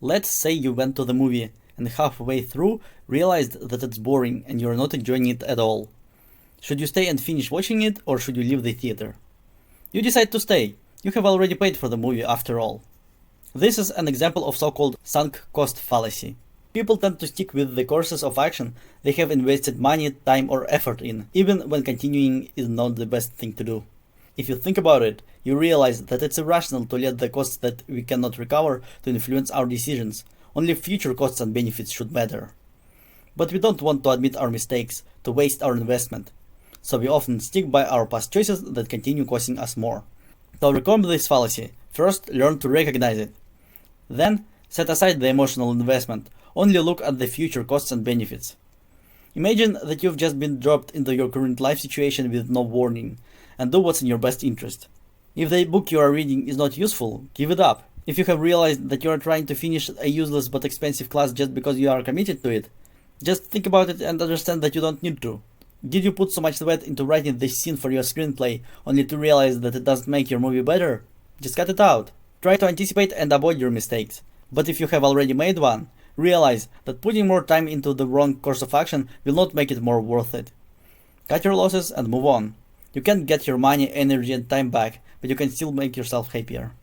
Let's say you went to the movie and halfway through realized that it's boring and you're not enjoying it at all. Should you stay and finish watching it, or should you leave the theater? You decide to stay. You have already paid for the movie after all. This is an example of so-called sunk cost fallacy. People tend to stick with the courses of action they have invested money, time or effort in, even when continuing is not the best thing to do. If you think about it, you realize that it's irrational to let the costs that we cannot recover to influence our decisions. Only future costs and benefits should matter. But we don't want to admit our mistakes, to waste our investment. So we often stick by our past choices that continue costing us more. To overcome this fallacy, first learn to recognize it. Then, set aside the emotional investment. Only look at the future costs and benefits. Imagine that you've just been dropped into your current life situation with no warning, and do what's in your best interest. If the book you are reading is not useful, give it up. If you have realized that you are trying to finish a useless but expensive class just because you are committed to it, just think about it and understand that you don't need to. Did you put so much sweat into writing this scene for your screenplay only to realize that it doesn't make your movie better? Just cut it out. Try to anticipate and avoid your mistakes. But if you have already made one, realize that putting more time into the wrong course of action will not make it more worth it. Cut your losses and move on. You can't get your money, energy and time back, but you can still make yourself happier.